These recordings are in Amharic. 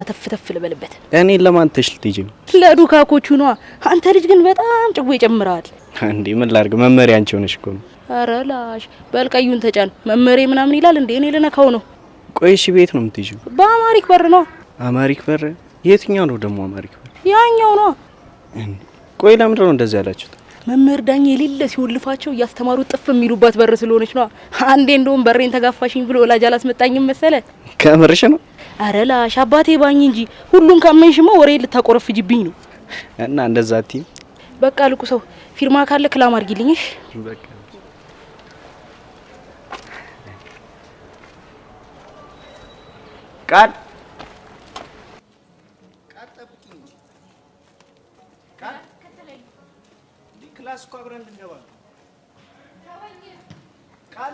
ተፍተፍ ልበልበት እኔ ለማን ተሽልትጂ ለዱካኮቹ ነው አንተ ልጅ ግን በጣም ጭዌ ጨምራል እንዴ ምን ላርግ መመሪያ አንቺ ሆነሽ እኮ ኧረ ላሽ በልቀዩን ተጫን መመሪያ ምናምን ይላል እንዴ እኔ ለነካው ነው ቆይሽ ቤት ነው የምትይጂው በአማሪክ በር ነው አማሪክ በር የትኛው ነው ደግሞ አማሪክ በር ያኛው ነው ቆይ ለምንድን ነው እንደዚህ ያላችሁት መመር ዳኝ የሌለ ሲወልፋቸው ያስተማሩ ጥፍ የሚሉባት በር ስለሆነች ነው አንዴ እንደውም በሬን ተጋፋሽኝ ብሎ ወላጅ አላስመጣኝም መሰለ ከምርሽ ነው ኧረ ላሽ አባቴ ባኝ እንጂ ሁሉን ካመንሽማ ወሬ ልታቆረፍጅብኝ ነው እና እንደዛ አትይ በቃ ልቁ ሰው ፊርማ ካለ ክላም አርጊልኝሽ በቃ ቃል ጠብቂኝ ቃል ከተለይ ክላስ እኮ አብረን እንገባ ቃል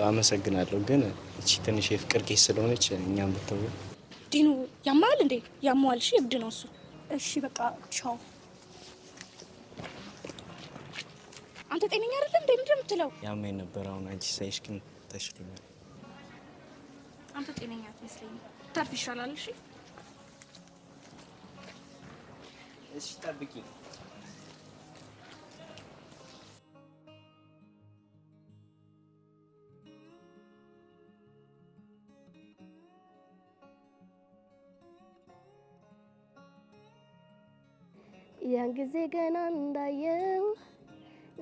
አመሰግናለሁ ግን እቺ ትንሽ የፍቅር ኬስ ስለሆነች እኛም ብትተው ዲኑ ያማል እንዴ ያሟል እሺ እብድ ነው እሱ እሺ በቃ ቻው አንተ ጤነኛ አይደለም እንዴ ምንድነው የምትለው ያመኝ ነበር አሁን አንቺ ሳይሽ ግን ተሽሎኛል አንተ ጤነኛ አትመስለኝም ታርፍ ይሻላል እሺ እሺ ጠብቂ ያን ጊዜ ገና እንዳየው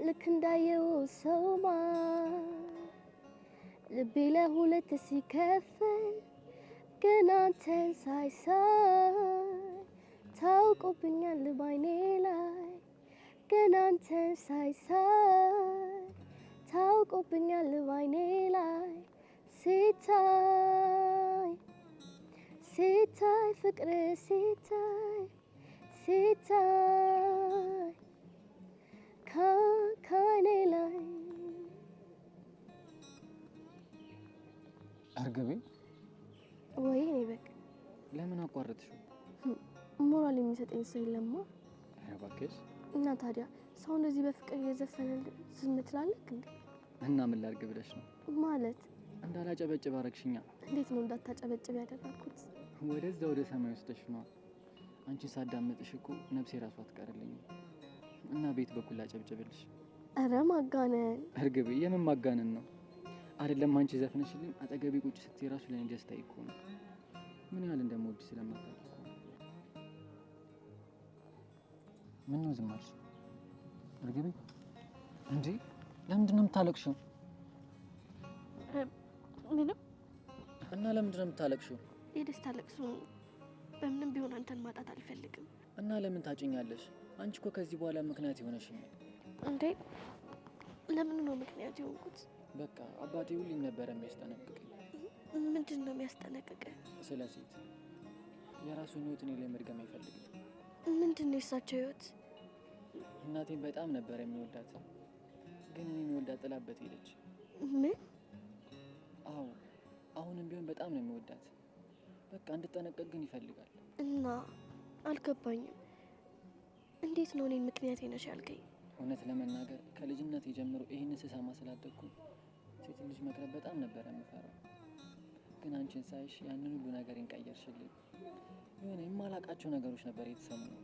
ልክ እንዳየው ሰውማ ልቤ ለሁለት ሲከፈል ገና አንተን ሳይሳይ ታውቆብኛል ባይኔ ላይ ገና አንተን ሳይሳይ ታውቆብኛል ባይኔ ላይ ሲታይ ሲታይ ፍቅር ሲታይ ሲታይ ከዓይኔ ላይ አርገቤ ወይ እኔ በቃ ለምን አቋረጥሽው? ሞራል የሚሰጠኝ ሰው የለማ። እባክሽ እና ታዲያ ሰው እንደዚህ በፍቅር እየዘፈነ ዝም ትላለህ እንዴ? እና ምን ላድርግ ብለሽ ነው? ማለት እንዳላጨበጭብ አረግሽኛ። እንዴት ነው እንዳታጨበጭብ ያደረኩት? ወደዛ ወደ ሰማይ ወስደሽ ነው። አንቺ ሳዳምጥሽ እኮ ነፍሴ ራሷ አትቀርልኝ እና ቤት በኩል ላጨብጭብልሽ። አረ ማጋነን። እርግቤ የምን ማጋነን ነው? አይደለም አንቺ ዘፍነሽልኝ አጠገቤ ቁጭ ስትይ ራሱ ለኔ ደስታ ይኮን። ምን ያህል እንደምወድ ስለማታውቂ እኮ። ምን ነው ዝም አልሽ? እርግቤ እንዴ ለምንድን ነው የምታለቅሽው? ምንም። እና ለምንድን ነው የምታለቅሽው? የደስታ ለቅሶ በምንም ቢሆን አንተን ማጣት አልፈልግም። እና ለምን ታጭኛለሽ? አንቺ እኮ ከዚህ በኋላ ምክንያት ይሆነሽኝ። እንዴ ለምን ነው ምክንያት የሆንኩት? በቃ አባቴ ሁሌም ነበር የሚያስጠነቅቀኝ። ምንድን ነው የሚያስጠነቅቀኝ? ስለ ሴት የራሱን ህይወት እኔ ላይ መድገም አይፈልግም። ምንድን ነው የሳቸው ህይወት? እናቴን በጣም ነበር የሚወዳት፣ ግን እኔን ወልዳ ጥላበት ሄደች። ምን? አዎ አሁንም ቢሆን በጣም ነው የሚወዳት። በቃ እንድጠነቀቅ ግን ይፈልጋል። እና አልገባኝም። እንዴት ነው እኔን ምክንያት ነሽ ያልከኝ? እውነት ለመናገር ከልጅነት ጀምሮ ይሄንን ስሰማ ስላደግኩ ሴት ልጅ መቅረብ በጣም ነበር የምፈራው። ግን አንቺን ሳይሽ ያንን ሁሉ ነገር እንቀየርሽልኝ። የሆነ የማላቃቸው ነገሮች ነበር የተሰሙኝ።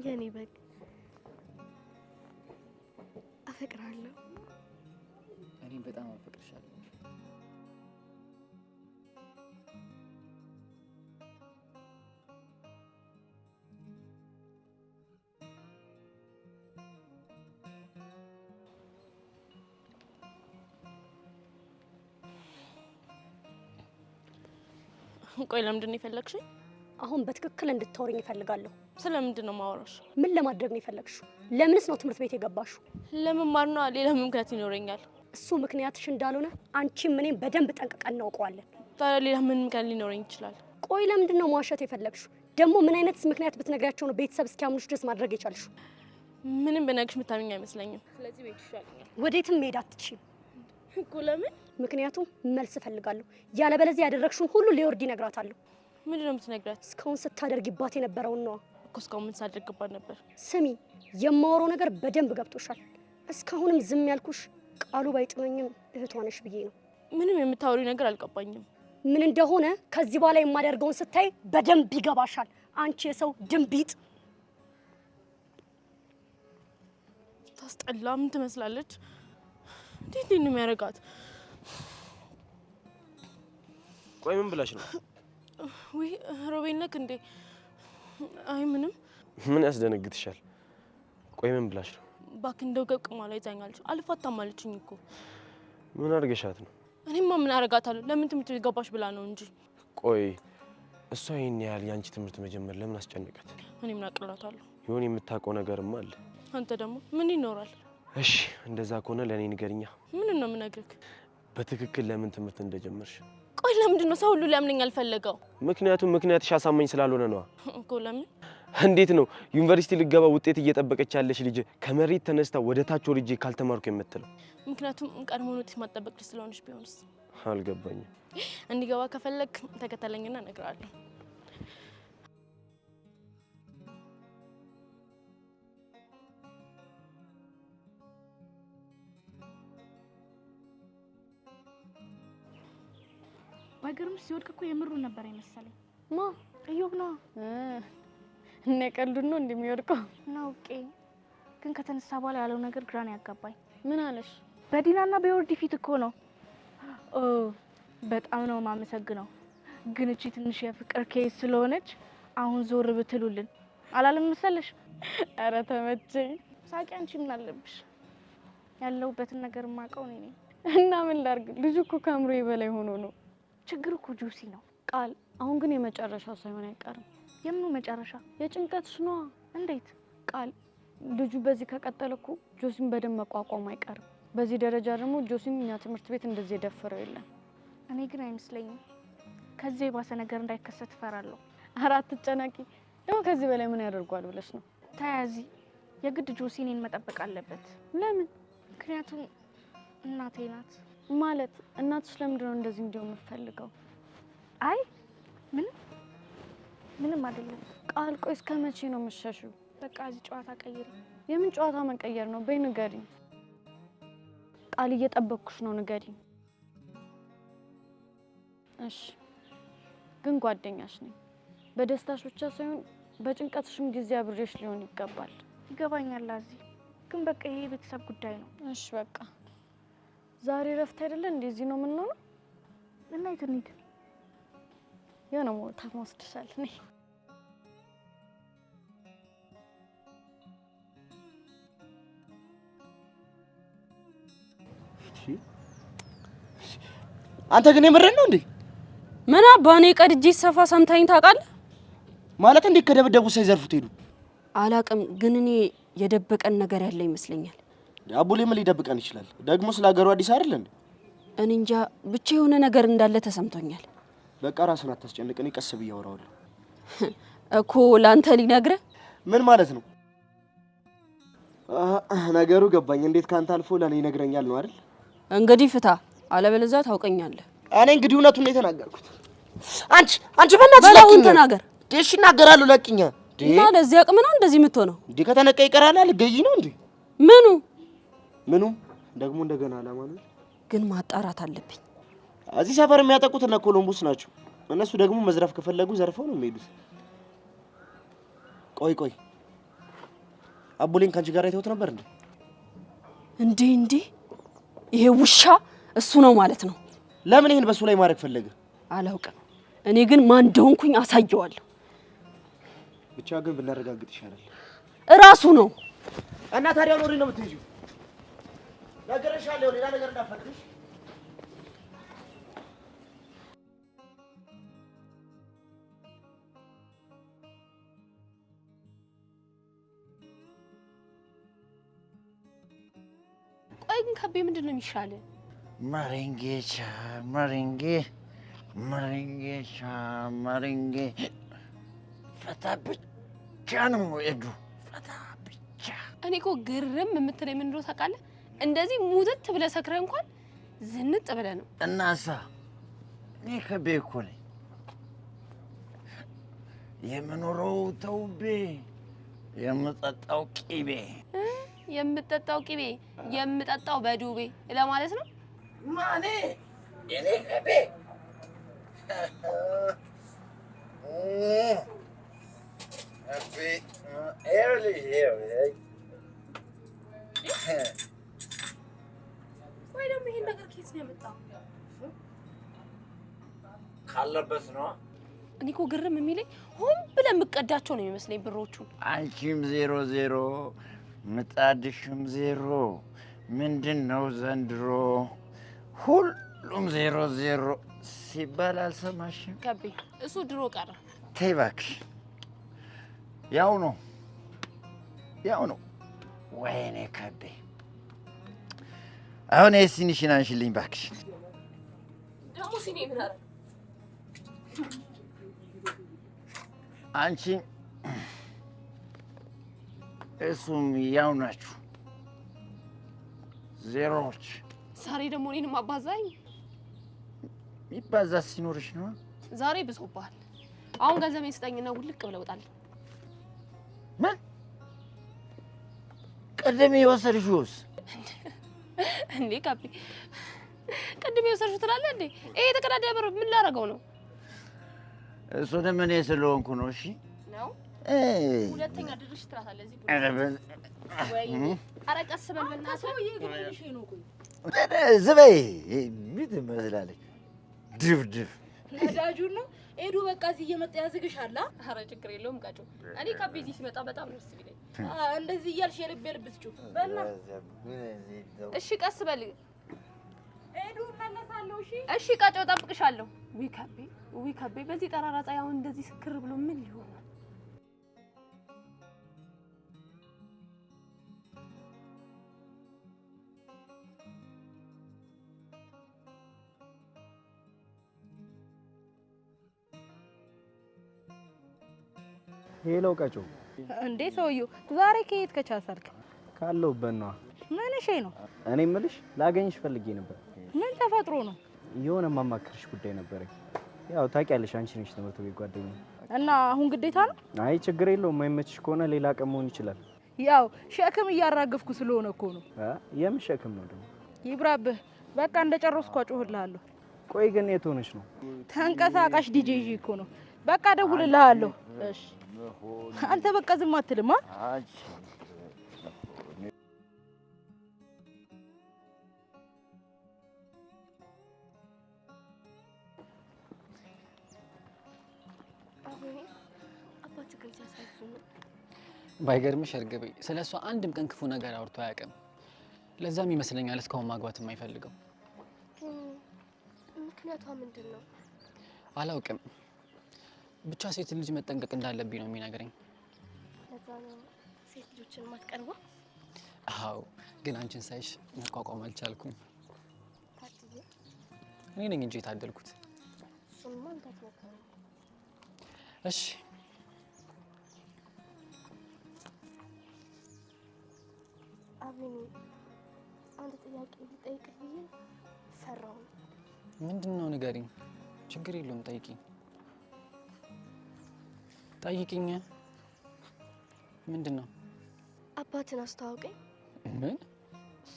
የኔ በግ አፈቅራለሁ። እኔም በጣም አፈቅርሻለሁ። ቆይ ለምንድን ነው የፈለግሽኝ? አሁን በትክክል እንድታወሪኝ እፈልጋለሁ። ስለምንድን ነው ማወራሽ? ምን ለማድረግ ነው የፈለግሽው? ለምንስ ነው ትምህርት ቤት የገባሽው? ለመማር ነው። ሌላ ምክንያት ይኖረኛል? እሱ ምክንያትሽ እንዳልሆነ አንቺም እኔም በደንብ ጠንቅቀን እናውቀዋለን። ታዲያ ሌላ ምን ምክንያት ሊኖረኝ ይችላል? ቆይ ለምንድን ነው መዋሸት የፈለግሽው? ደግሞ ምን አይነትስ ምክንያት ብትነግሪያቸው ነው ቤተሰብ እስኪያምኑሽ ድረስ ማድረግ የቻልሽው? ምንም ብነግርሽ የምታምኚኝ አይመስለኝም። ስለዚህ ቤት ይሻለኛል። ወዴትም መሄድ አትችይም እኮ። ለምን? ምክንያቱም መልስ እፈልጋለሁ። ያለበለዚያ ያደረግሽውን ሁሉ ሊወርድ ይነግራታለሁ። ምንድን ነው የምትነግራት? እስካሁን ስታደርጊባት የነበረውን ነዋ እኮ። እስካሁን ምን ሳደርግባት ነበር? ስሚ፣ የማወራው ነገር በደንብ ገብቶሻል። እስካሁንም ዝም ያልኩሽ ቃሉ ባይጥመኝም እህቷ ነሽ ብዬ ነው። ምንም የምታወሪው ነገር አልገባኝም። ምን እንደሆነ ከዚህ በኋላ የማደርገውን ስታይ በደንብ ይገባሻል። አንቺ የሰው ድንቢጥ። ታስጠላ። ምን ትመስላለች? እንዴት ነው የሚያደርጋት? ቆይ ምን ብላሽ ነው? ወይ ሮቤል ነክ እንዴ? አይ ምንም። ምን ያስደነግጥሻል? ቆይ ምን ብላሽ ነው? እባክህ እንደው ገብቅ ማለት ይዛኛለች። አልፋታም አለችኝ እኮ። ምን አድርገሻት ነው? እኔማ ምን አረጋታለሁ? ለምን ትምህርት ቤት ገባሽ ብላ ነው እንጂ። ቆይ እሷ ይሄን ያህል ያንቺ ትምህርት መጀመር ለምን አስጨነቃት? እኔ ምን አቅላታለሁ? ይሁን የምታውቀው ነገርም አለ። አንተ ደግሞ ምን ይኖራል? እሺ እንደዛ ከሆነ ለኔ ንገሪኛ። ምን ነው የምነግርህ? በትክክል ለምን ትምህርት እንደጀመርሽ። ቆይ ለምንድን ነው ሰው ሁሉ ሊያምነኝ አልፈለገው? ምክንያትሽ አሳማኝ ስላልሆነ ነው እኮ። ለምን? እንዴት ነው ዩኒቨርሲቲ ልገባ ውጤት እየጠበቀች ያለሽ ልጅ ከመሬት ተነስታ ወደ ታች ወርጄ ካልተማርኩ የምትለው? ምክንያቱም ቀድሞ ውጤት ማጠበቅ ስለሆነሽ ቢሆንስ? አልገባኝም። እንዲገባ ከፈለክ ተከተለኝና እነግርሃለሁ። ባይገርምሽ ሲወድቅ እኮ የምሩ ነበር አይመሰለኝ። ማ እዮብ ነው እኔ ቀልዱን ነው እንደሚወድቀው ናውቄ። ግን ከተነሳ በኋላ ያለው ነገር ግራ ነው ያጋባኝ። ምን አለሽ? በዲናና በዮርዲ ፊት እኮ ነው። በጣም ነው ማመሰግነው። ግን እቺ ትንሽ የፍቅር ኬስ ስለሆነች አሁን ዞር ብትሉልን አላለም መሰለሽ? ኧረ ተመቸኝ። ሳቂ። አንቺ ምን አለብሽ? ያለውበትን ነገር ማቀው ነኝ። እና ምን ላርግ? ልጁ እኮ ከአእምሮዬ በላይ ሆኖ ነው። ችግር እኮ ጁሲ ነው። ቃል አሁን ግን የመጨረሻው ሳይሆን አይቀርም። የምኑ መጨረሻ? የጭንቀትሽ ነዋ። እንዴት? ቃል ልጁ በዚህ ከቀጠለ እኮ ጆሲን በደንብ መቋቋም አይቀርም። በዚህ ደረጃ ደግሞ ጆሲን እኛ ትምህርት ቤት እንደዚህ የደፈረው የለም። እኔ ግን አይመስለኝም። ከዚህ የባሰ ነገር እንዳይከሰት እፈራለሁ። ኧረ አትጨናቂ። ደግሞ ከዚህ በላይ ምን ያደርጓል ብለሽ ነው? ተያዚ የግድ ጆሲ እኔን መጠበቅ አለበት። ለምን? ምክንያቱም እናቴ ናት። ማለት እናትሽ ለምንድን ነው እንደዚህ እንዲሆን የምትፈልገው? አይ ምንም አይደለም። ቃል ቆይ እስከ መቼ ነው የምትሸሺው? በቃ እዚህ ጨዋታ ቀይሪ። የምን ጨዋታ መቀየር ነው? በይ ንገሪኝ። ቃል እየጠበቅኩሽ ነው፣ ንገሪኝ። እሺ ግን ጓደኛሽ ነኝ። በደስታሽ ብቻ ሳይሆን በጭንቀትሽም ጊዜ አብሬሽ ሊሆን ይገባል። ይገባኛል አዚ፣ ግን በቃ ይሄ የቤተሰብ ጉዳይ ነው። እሺ በቃ ዛሬ ረፍት አይደለ? እንደዚህ ነው የምንሆነው። እና የት እንሂድ? የሆነ ቦታ መወስድሻል። ነይ። አንተ ግን የምረን ነው እንዴ? ምን አባኔ ቀድጄ ሰፋ ሰምታኝ ታውቃለህ? ማለት እንዴ ከደበደቡ ሳይዘርፉት ሄዱ? አላቅም፣ ግን እኔ የደበቀን ነገር ያለ ይመስለኛል። አቡሌ ምን ሊደብቀን ይችላል? ደግሞ ስለ ሀገሩ አዲስ አይደል እንዴ? እኔ እንጃ ብቻ የሆነ ነገር እንዳለ ተሰምቶኛል። በቃ ራስን አታስጨንቅ፣ እኔ ቀስ ብዬ አወራዋለሁ እኮ ላንተ ሊነግርህ። ምን ማለት ነው? ነገሩ ገባኝ። እንዴት ካንተ አልፎ ለኔ ይነግረኛል ነው አይደል? እንግዲህ ፍታ፣ አለበለዚያ ታውቀኛለህ። እኔ እንግዲህ እውነቱን ነው የተናገርኩት። አንቺ በእናትሽ በላውን ተናገር። እሺ እናገራለሁ። ለቅኛ እና ለዚህ አቅም ነው እንደዚህ የምትሆነው? እንዴ ከተነቀ ይቀራል አይደል? ገዢ ነው እንዴ? ምኑ ደግሞ እንደገና አላማ ነው። ግን ማጣራት አለብኝ። እዚህ ሰፈር የሚያጠቁት እነ ኮሎምቡስ ናቸው። እነሱ ደግሞ መዝረፍ ከፈለጉ ዘርፈው ነው የሚሄዱት። ቆይ አቡሌን ካንቺ ጋር አይተውት ነበር እንዴ? እንዴ ይሄ ውሻ እሱ ነው ማለት ነው? ለምን ይሄን በሱ ላይ ማድረግ ፈለገ? አላውቅም። እኔ ግን ማን እንደሆንኩኝ አሳየዋለሁ። ብቻ ግን ብናረጋግጥ ይሻላል። እራሱ ነው። እና ታዲያ ኖሪ ነው የምትይጂው? ነገርሻለሁ፣ ሌላ ነገር እንዳፈቅርሽ። ግን ከቤ ምንድን ነው የሚሻል? ማሪንጌቻ ማሪንጌ ማሪንጌቻ ማሪንጌ ፈታ ብቻ ነው ኤዱ ፈታ ብቻ። እኔ እኮ ግርም የምትለኝ ምን እንደሆነ ታውቃለህ? እንደዚህ ሙትት ብለህ ሰክረህ እንኳን ዝንጥ ብለህ ነው። እናሳ እኔ ከቤ እኮ ነኝ የምኖረው ተውቤ የምጠጣው ቂቤ የምጠጣው ቂቤ የምጠጣው በዱቤ ለማለት ነው። ማኔ እኔ ከቤ ከቤ ኤርሊ ወይ ደግሞ ይሄን ነገር ኬስ ነው ያመጣው? ካለበት ነው። እኔ እኮ ግርም የሚለኝ ሆን ብለህ የምትቀዳቸው ነው የሚመስለኝ ብሮቹ። አንቺም 0-0 ምጣድሽም 0 ምንድን ነው ዘንድሮ ሁሉም 0-0 ሲባል አልሰማሽም? ከቤ እሱ ድሮ ቀረ። ተይ እባክሽ፣ ያው ነው ያው ነው። ወይኔ ከቤ አሁን የሲኒሽን አንሽልኝ እባክሽ። ደግሞ ሲኒ ምን አረ አንቺ እሱም ያው ናችሁ ዜሮዎች። ዛሬ ደግሞ እኔንም አባዛኝ። ይባዛ ሲኖርሽ ነው። ዛሬ ብሶብሃል። አሁን ገንዘቤን ስጠኝና ውልቅ ብለህ ውጣልኝ። ምን ቀደም የወሰድሽውስ? እንዴ ከቤ ቅድም የወሰድሽው ትላለህ እንዴ? ይሄ የተቀዳዳ ብር ምን ላደርገው ነው? እሱ ደግሞ እኔ ስለሆንኩ ነው። እሺ ነው ሁለተኛ ድርሽ ትራታለህ እዚህ ወይ ኧረ ቀስ በል በእናትህ። ዝበይ ምን ትመስላለች? ድፍድፍ ነዳጁን ነው ኤዱ በቃ እዚህ እየመጣ ያዝግሻል። ኧረ ችግር የለውም ቃጩ። እኔ ከቤ እዚህ ሲመጣ በጣም ነው ደስ የሚለኝ። እንደዚህ እያልሽ የልብ የልብ ትጩህ በእናትህ። እሺ ቀስ በል ኤዱ እመለሳለሁ። እሺ ቃጩ እጠብቅሻለሁ። ውይ ከቤ በዚህ ጠራራ ፀሐይ አሁን እንደዚህ ስክር ብሎ ምን ሊሆን ነው? ሄሎ ቀጮ። እንዴ ሰውዬው ዛሬ ከየት ከቻሳልክ? ካለሁበት ነዋ። ምን እሺ ነው? እኔ የምልሽ ላገኝሽ ፈልጌ ነበር። ምን ተፈጥሮ ነው? የሆነ ማማክርሽ ጉዳይ ነበረኝ። ያው ታውቂያለሽ አንቺ ነሽ ትምህርት ቤት ጓደኛዬ። እና አሁን ግዴታ ነው? አይ ችግር የለውም። የማይመችሽ ከሆነ ሌላ ቀን መሆን ይችላል። ያው ሸክም እያራገፍኩ ስለሆነ እኮ ነው። የምን ሸክም ነው ደግሞ? ይብራብህ። በቃ እንደጨረስኩ አጮህልሃለሁ። ቆይ ግን የት ሆነሽ ነው? ተንቀሳቃሽ ዲጄ ይዤ እኮ ነው። በቃ እደውልልሃለሁ። እሺ አንተ በቃ ዝም አትልማ። አባት ግን ሲያሳዝኑ። ባይገርምሽ እርግቤ ስለሷ አንድም ቀን ክፉ ነገር አውርቶ አያውቅም። ለዛም ይመስለኛል እስካሁን ማግባት የማይፈልገው። ምክንያቷ ምንድን ነው? አላውቅም። ብቻ ሴት ልጅ መጠንቀቅ እንዳለብኝ ነው የሚነግረኝ። ለዛ ነው ሴት ልጆችን ማትቀርበው? አዎ፣ ግን አንቺን ሳይሽ መቋቋም አልቻልኩም። ታድዬ እኔ ነኝ እንጂ የታደልኩት። እሱንማ እንዳትነካው። እሺ አብኒ አንድ ጥያቄ ልጠይቅህ ብዬ ፈራሁ። ምንድነው? ንገሪኝ። ችግር የለውም ጠይቂኝ። ጠይቂኝ። ምንድነው? አባትን አስተዋውቀኝ። ምን?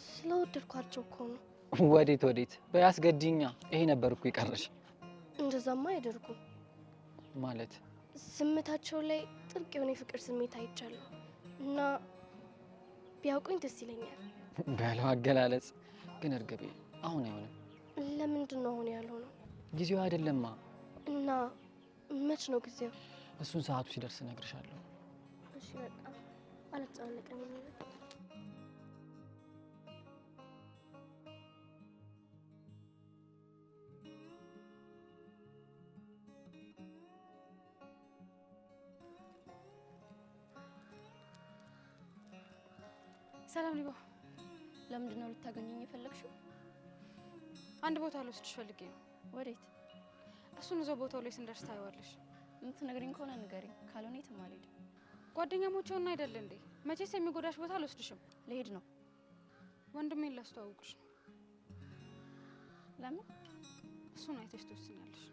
ስለወደድኳቸው እኮ ነው። ወዴት ወዴት? በያስገድኛ። ይሄ ነበር እኮ ይቀርሽ። እንደዛማ አይደርጉም። ማለት ዝምታቸው ላይ ጥልቅ የሆነ የፍቅር ስሜት አይቻለሁ እና ቢያውቁኝ ደስ ይለኛል። በለው አገላለጽ ግን እርግቤ አሁን አይሆንም። ለምንድን ነው አሁን ያልሆነው? ጊዜው አይደለማ። እና መች ነው ጊዜው? እሱን ሰዓቱ ሲደርስ እነግርሻለሁ። እሺ በቃ አልጨናነቀም። ሰላም ሊባ፣ ለምንድን ነው ልታገኘኝ የፈለግሽው? አንድ ቦታ ልወስድሽ ፈልጌ ነው። ወዴት? እሱን እዛው ቦታው ላይ ስንደርስ ታይዋለሽ። የምትነግሪኝ ከሆነ ንገሪኝ፣ ካልሆነ የትም አልሄድም። ጓደኛሞች ሆነ አይደል እንዴ? መቼስ የሚጎዳሽ ቦታ አልወስድሽም። ልሄድ ነው። ወንድሜን ላስተዋውቅሽ ነው። ለምን? እሱን አይተሽ ትወስኛለሽ።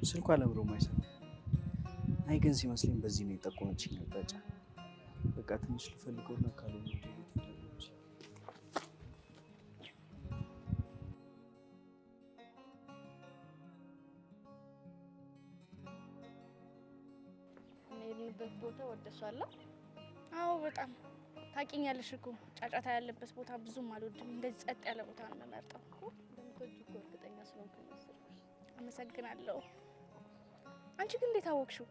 ስልኳ ለብሮ ማይሰራ። አይ ግን ሲመስለኝ በዚህ ነው የጠቆመችኝ አቅጣጫ። በቃ ትንሽ ልፈልገውና ካልሆነ የሄድንበት ቦታ ወደሷለሁ። አዎ በጣም ታውቂኛለሽ እኮ ጫጫታ ያለበት ቦታ ብዙም አልወድም። እንደዚህ ጸጥ ያለ ቦታ ነው የምመርጠው። እንደምትወጂው እኮ እርግጠኛ ስለሆንኩ መሰለሽ። አመሰግናለሁ። አንቺ ግን እንዴት አወቅሽው?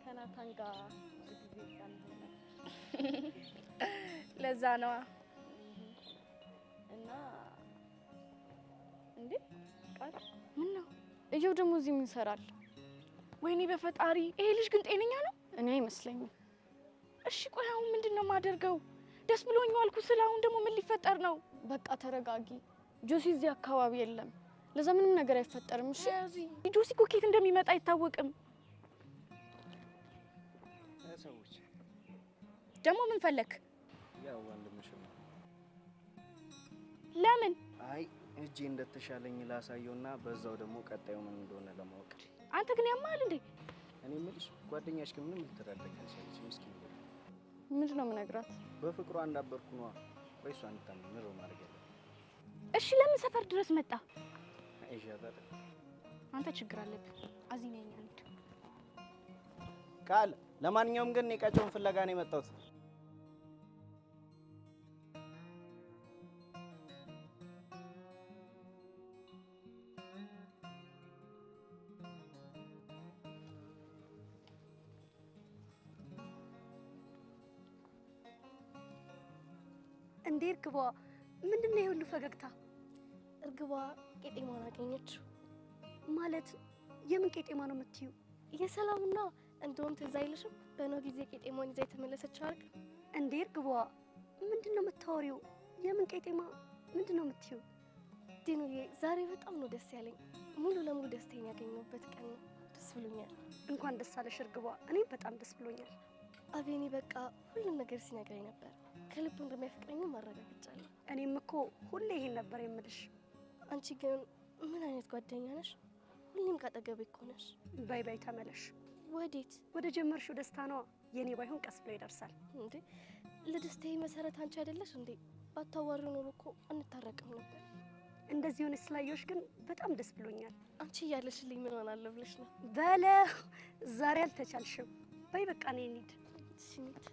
ከናታን ጋር ብዙ ጊዜ ሳንሆነ ለዛ ነዋ። እና እንዴ ቃል ምን ነው እየው ደግሞ እዚህ ምን ይሰራል? ወይኔ በፈጣሪ ይሄ ልጅ ግን ጤነኛ ነው? እኔ አይመስለኝም። እሺ ቆይ አሁን ምንድነው የማደርገው? ደስ ብሎኝ ዋልኩ ስለ አሁን ደግሞ ምን ሊፈጠር ነው? በቃ ተረጋጊ። ጆሲ እዚህ አካባቢ የለም። ለዛ ምንም ነገር አይፈጠርም። እሺ ጆሲ እኮ ከየት እንደሚመጣ አይታወቅም። ሰዎች ደግሞ ምን ፈለክ? ያው ወንድምሽ ነው። ለምን? አይ እጄ እንደተሻለኝ ላሳየውና በዛው ደግሞ ቀጣዩ ምን እንደሆነ ለማወቅ። አንተ ግን ያማል እንዴ? እኔ የምልሽ ጓደኛሽ ግን ምንም ልትረዳኝ አልቻለችም። ምስኪን ምንድን ነው የምነግራት? በፍቅሯ እንዳበርኩ ነዋ። ወይ እሷ እንድታምን ነው ማድረግ ያለብን። እሺ ለምን ሰፈር ድረስ መጣ? አይሻ ታዲያ አንተ ችግር አለብህ። አዚና ይኛል ቃል። ለማንኛውም ግን የቃጨውን ፍለጋ ነው የመጣሁት። እንዴ እርግቧ፣ ምንድነው የሁሉ ፈገግታ? እርግቧ ቄጤማን አገኘችው። ማለት የምን ቄጤማ ነው የምትዩ? የሰላምና እንደውም ትዝ አይልሽም? በኖህ ጊዜ ቄጤማን ይዛ የተመለሰችው አይደል? እንዴ እርግቧ፣ ምንድነው የምታወሪው? የምን ቄጤማ? ምንድነው የምትዩ? ዲኑዬ፣ ዛሬ በጣም ነው ደስ ያለኝ። ሙሉ ለሙሉ ደስታዬን ያገኘሁበት ቀን ነው። ደስ ብሎኛል። እንኳን ደስ አለሽ እርግቧ። እኔም በጣም ደስ ብሎኛል። አቤኔ በቃ ሁሉም ነገር ሲነግረኝ ነበር። ከልቡ እንደሚያፈቅረኝ ማረጋግጫለሁ። እኔም እኮ ሁሌ ይሄን ነበር የምልሽ። አንቺ ግን ምን አይነት ጓደኛ ነሽ? ሁሌም ካጠገቤ እኮ ነሽ። ባይ ባይ ተመለሽ። ወዴት? ወደ ጀመርሽው ደስታ ነዋ። የኔ ባይሆን ቀስ ብሎ ይደርሳል። እንዴ ለደስታዬ መሰረት አንቺ አይደለሽ እንዴ? ባታዋሪው ኖሮ እኮ እንታረቅም ነበር። እንደዚህ ሆነሽ ስላየሁሽ ግን በጣም ደስ ብሎኛል። አንቺ እያለሽልኝ ምን ሆናለሁ ብለሽ ነው? በለ ዛሬ አልተቻልሽም። ባይ በቃ ነኝ እንሂድ። እሺ እንሂድ።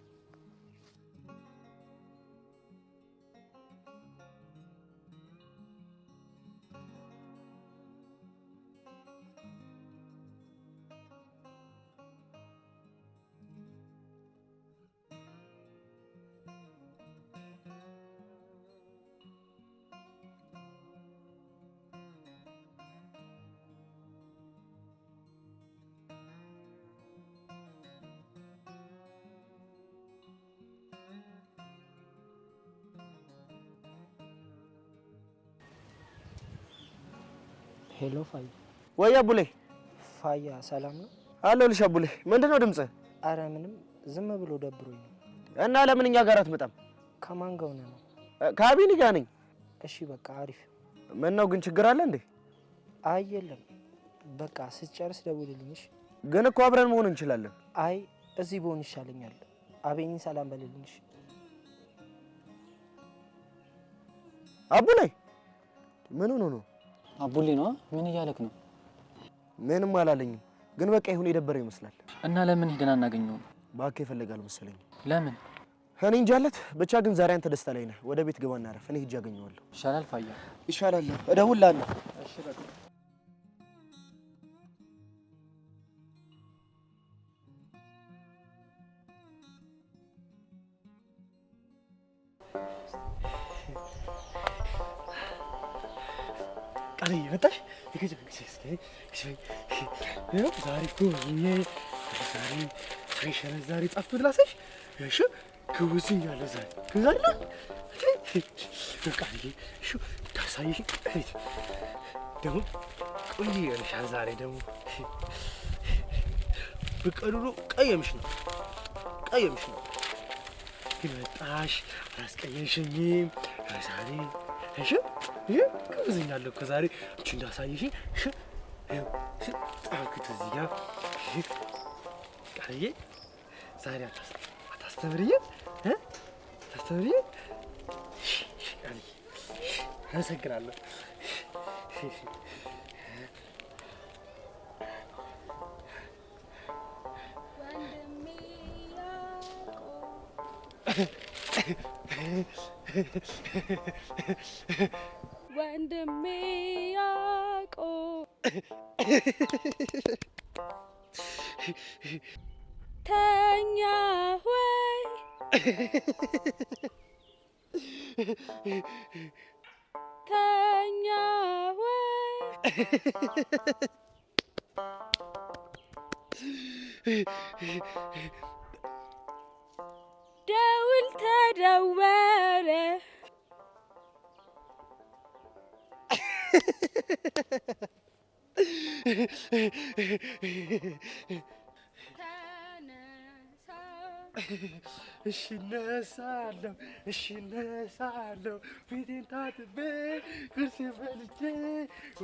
ሄሎ ፋያ። ወይ አቡሌ። ፋያ ሰላም ነው? አለሁልሽ አቡሌ። ምንድነው ድምጽህ? አረ ምንም፣ ዝም ብሎ ደብሮኝ ነው። እና ለምን እኛ ጋር አትመጣም? ከማን ጋር ሆነህ ነው? ከአቢኒ ጋር ነኝ። እሺ በቃ አሪፍ። ምን ነው ግን ችግር አለ እንዴ? አይ የለም፣ በቃ ስትጨርስ ደውልልኝ። እሺ። ግን እኮ አብረን መሆን እንችላለን። አይ እዚህ ብሆን ይሻለኛል። አቤኒን ሰላም በልልኝ። እሺ። አቡሌ ምን ሆኖ ነው? አቡሌ ነው? ምን እያለክ ነው? ምንም አላለኝም፣ ግን በቃ ይሁን የደበረው ይመስላል። እና ለምን ሄደን አናገኘውም? እባክህ ይፈልጋል መሰለኝ። ለምን? እኔ እንጃለት ብቻ ግን ዛሬ አንተ ደስታ ላይ ነህ። ወደ ቤት ግባና አረፍ። እኔ ሂጅ አገኘዋለሁ። ይሻላል ፋያ። ይሻላል። እደውልልሃለሁ። እሺ በቃ ቃልዬ መጣሽ? ዛሬ እኮ ዛሬ ጣፍ ብላሰሽ እሺ ክውዝኛለሁ ዛሬ ክዛለ ቃልዬ እሺ ታሳይሽ ደግሞ ቆይ ይሆንሻል ዛሬ ደግሞ በቀሉሎ ቀየምሽ ነው ግን መጣሽ አላስቀየምሽኝም ዛሬ እሺ ክውዝኛለሁ እኮ ዛሬ አንቺ እንዳሳይሽ እሺ ጣልኩት እዚህ ጋር ቃልዬ ዛሬ አታስተምሪኝም? አታስተምሪኝም? ቃልዬ አመሰግናለሁ። ወንድሜ ያዕቆብ ተኛ ወይ ተኛ ወይ ደውል ተደወለ እሺ እነሳለሁ ፊቴን ታጥቤ ቁርሴን በልቼ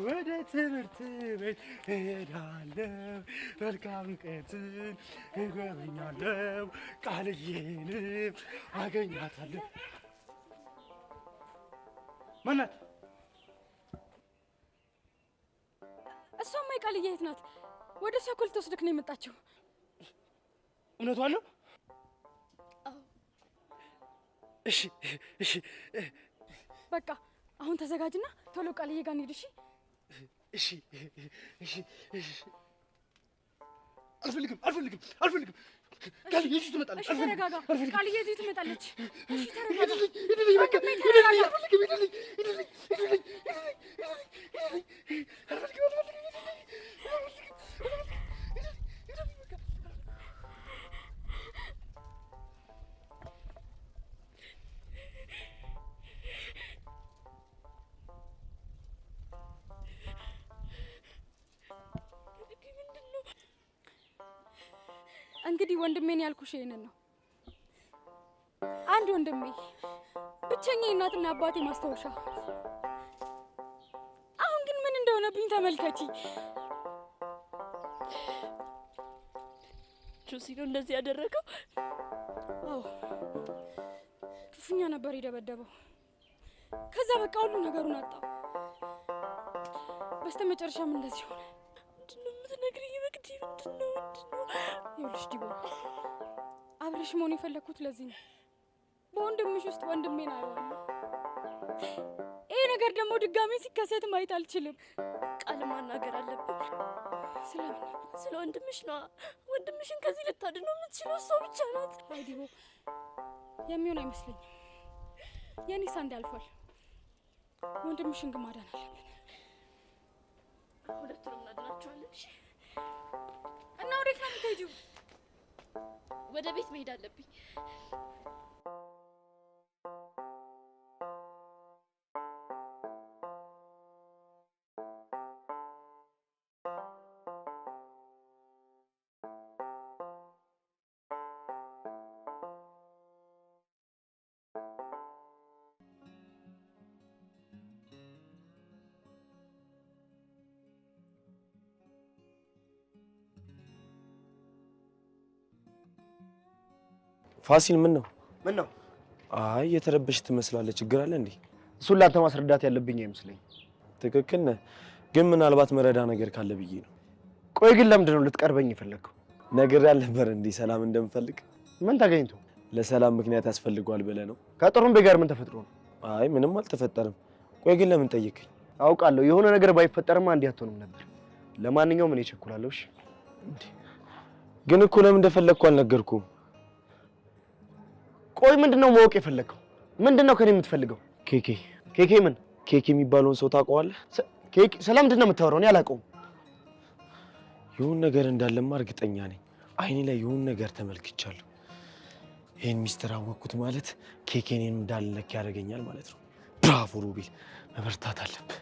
ወደ ትምህርት ቤት እሄዳለሁ። መልካም ቀንን እጎበኛለሁ ቃልዬንም አገኛታለሁ። ማናት? እሷማ የቃልዬ እህት ናት። ወደ እሷ እኮ ልትወስድክ ነው የመጣችው። እውነቷን ነው? እሺ በቃ አሁን ተዘጋጅና ቶሎ ቃልዬ ጋር እንሂድ። እሺ አልፈልግም ቃልዬ እዚህ ትመጣለች። እሺ ተረጋጋ። ቃልዬ እዚህ ትመጣለች። እሺ ተረጋጋ። እንግዲህ ወንድሜን ያልኩሽ ይሄንን ነው። አንድ ወንድሜ ብቸኛ እናትና አባቴ ማስታወሻ። አሁን ግን ምን እንደሆነብኝ ተመልከቺ። ጆሲ ነው እንደዚህ ያደረገው? አዎ ክፉኛ ነበር የደበደበው። ከዛ በቃ ሁሉ ነገሩን አጣው። በስተመጨረሻም እንደዚህ ሆነ። ምንድነው የምትነግሪኝ? መቅዲ ምንድነው? ይኸውልሽ ዲቦራ፣ አብረሽ መሆን የፈለኩት ለዚህ ነው። በወንድምሽ ውስጥ ወንድሜን አየዋለሁ። ይሄ ነገር ደግሞ ድጋሜ ሲከሰት ማየት አልችልም። ቃል ማናገር አለብን። ስለምን? ስለ ወንድምሽ ነው። ወንድምሽን ከዚህ ልታድነው የምትችለው እሷ ብቻ ናት። አይ ዲቦ፣ የሚሆን አይመስለኝም። የኔ ሳንድ አልፏል። ወንድምሽን ግን ማዳን አለብን። ሁለቱንም እናድናቸዋለን። እሺ። እና ወዴት ነው የምትሄጂው? ወደ ቤት መሄድ አለብኝ። ፋሲል ምን ነው? አይ የተረበሽ ትመስላለህ። ችግር አለ እንዴ? እሱን ላንተ ማስረዳት ያለብኝ አይመስለኝ። ትክክል ነህ፣ ግን ምናልባት መረዳ ነገር ካለ ብዬ ነው። ቆይ ግን ለምንድን ነው ልትቀርበኝ የፈለግከው? ነገር ያልነበር እንዴ ሰላም እንደምፈልግ? ምን ተገኝቶ? ለሰላም ምክንያት ያስፈልገዋል ብለህ ነው? ከጥሩምቤ ጋር ምን ተፈጥሮ ነው? አይ ምንም አልተፈጠረም። ቆይ ግን ለምን ጠየቀኝ? አውቃለሁ የሆነ ነገር ባይፈጠርማ እንዲህ አትሆንም ነበር። ለማንኛውም እኔ እቸኩላለሁ። እሺ ግን እኮ ለምን እንደፈለግኩ አልነገርኩም። ቆይ ምንድነው ማወቅ የፈለግከው? ምንድነው ከኔ የምትፈልገው? ኬኬ ኬኬ ምን? ኬኬ የሚባለውን ሰው ታውቀዋለህ? ኬክ ስለምንድን ነው የምታወራው? እኔ አላውቀውም። ይሁን ነገር እንዳለማ እርግጠኛ ነኝ። አይኔ ላይ ይሁን ነገር ተመልክቻለሁ። ይሄን ሚስጥር አወቅኩት ማለት ኬኬኔን እንዳልነክ ያደርገኛል ማለት ነው። ብራቮ ሮቤል፣ መበርታት አለብህ።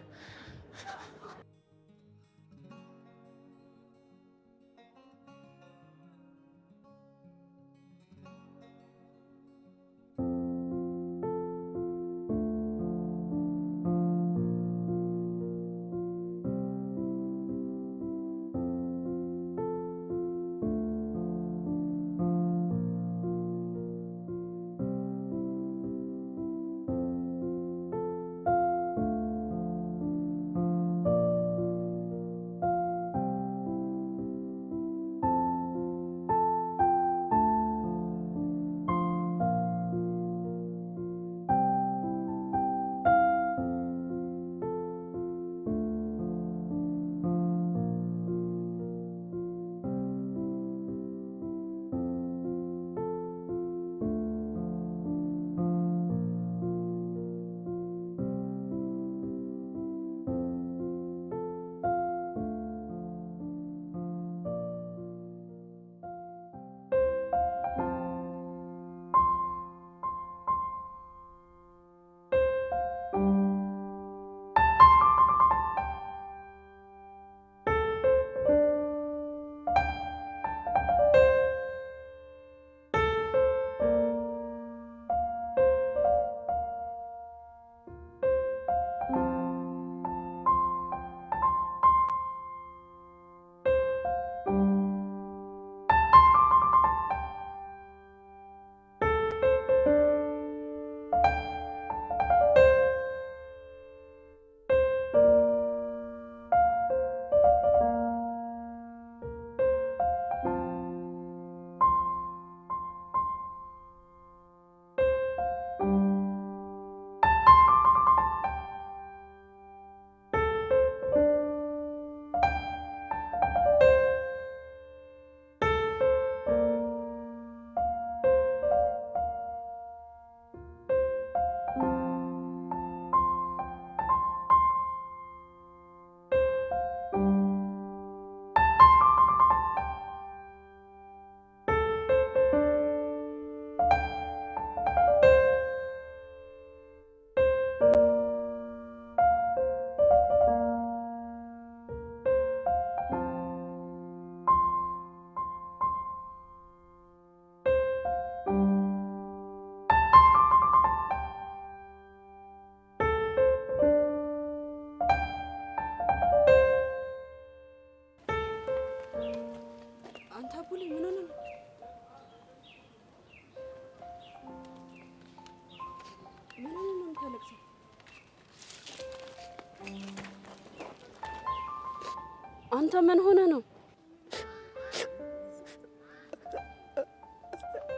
አንተ ምን ሆነ ነው?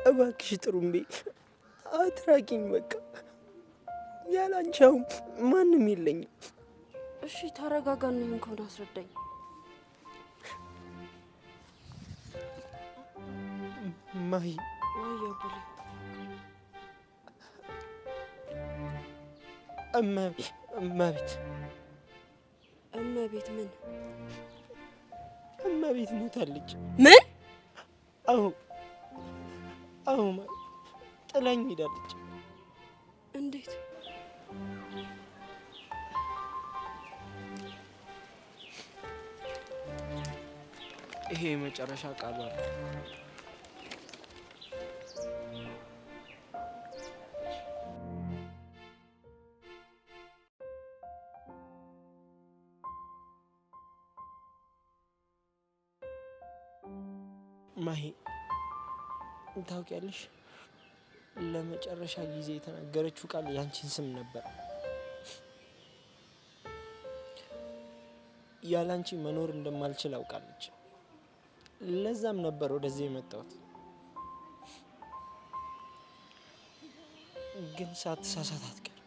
እባክሽ ጥሩምቤ አትራቂኝ። በቃ ያላንቻው ማንም የለኝም። እሺ ተረጋጋና ይሁን ከሆነ አስረዳኝ። ማሂ አያቡሌ እመቤት ምን እመቤት ሞታለች። ምን? አዎ ጥላኝ ሄዳለች። እንዴት? ይሄ የመጨረሻ ቃሏ ነው። ማሂ ታውቂያለሽ፣ ለመጨረሻ ጊዜ የተናገረችው ቃል ያንቺን ስም ነበር። ያላንቺ መኖር እንደማልችል አውቃለች። ለዛም ነበር ወደዚህ የመጣሁት። ግን ሳትሳሳት አትቀር።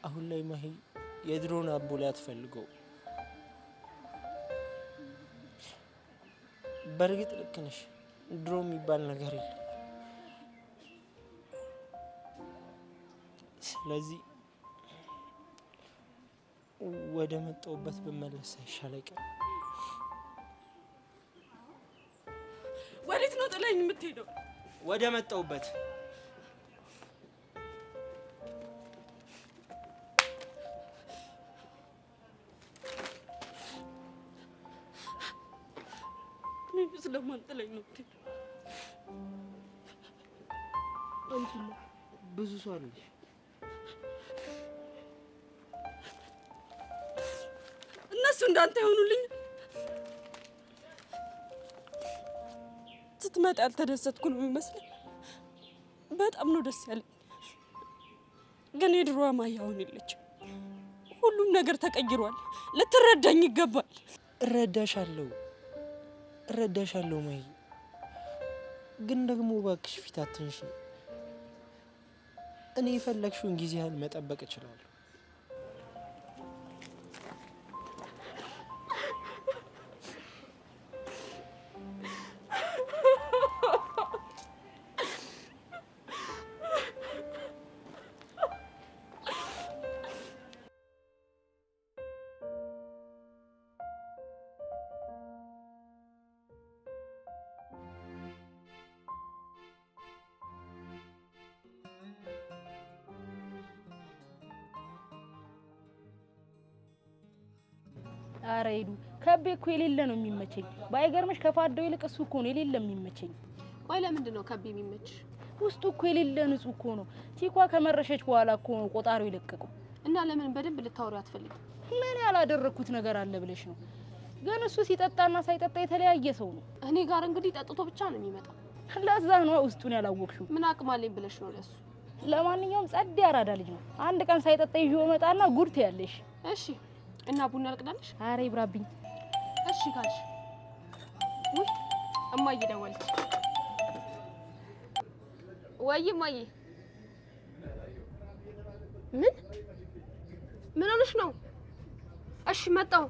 አሁን ላይ ማሂ የድሮን አቦ ላይ አትፈልገው። በእርግጥ ልክ ነሽ፣ ድሮ የሚባል ነገር የለም። ስለዚህ ወደ መጣሁበት ብመለስ አይሻል አይቀርም? ወዴት ነው ጥለኝ የምትሄደው? ወደ መጣሁበት። ምን ስለማን ጥለኝ ነው የምትሄደው? አንቺማ ብዙ ሰው አለሽ። እነሱ እንዳንተ ይሆኑልኝ። ስትመጣ ያልተደሰትኩ ነው የሚመስለኝ። በጣም ነው ደስ ያለኝ። ግን የድሮዋ ማሂ አሁን የለችም። ሁሉም ነገር ተቀይሯል። ልትረዳኝ ይገባል። እረዳሻለሁ ማሂ። ግን ደግሞ እባክሽ ፊት አትንሺ። እኔ የፈለግሽውን ጊዜ ያህል መጠበቅ እችላለሁ። አረ ሄዱ ከቤ እኮ የሌለ ነው የሚመቸኝ። ባይገርምሽ ከፋዳው ይልቅ እሱ እኮ ነው የሌለ የሚመቸኝ። ቆይ ለምንድን ነው ከቤ የሚመች? ውስጡ እኮ የሌለ ንጹህ እኮ ነው። ቲኳ ከመረሸች በኋላ እኮ ነው ቆጣሪው ይለቀቀው። እና ለምን በደንብ ልታወሪው አትፈልጊም? ምን ያላደረኩት ነገር አለ ብለሽ ነው? ግን እሱ ሲጠጣና ሳይጠጣ የተለያየ ሰው ነው። እኔ ጋር እንግዲህ ጠጥቶ ብቻ ነው የሚመጣው። ለዛ ነው ውስጡን ያላወቅሽው። ምን አቅም አለኝ ብለሽ ነው ለሱ? ለማንኛውም ጸድ ያራዳ ልጅ ነው። አንድ ቀን ሳይጠጣ ይዤው መጣና ጉድ ትያለሽ። እሺ እና ቡና ልቅዳለሽ? አረ ይብራብኝ። እሺ ካልሽ። ውይ እማዬ ደወለች። ወይ እማዬ። ምን ሆነሽ ነው? እሺ መጣሁ።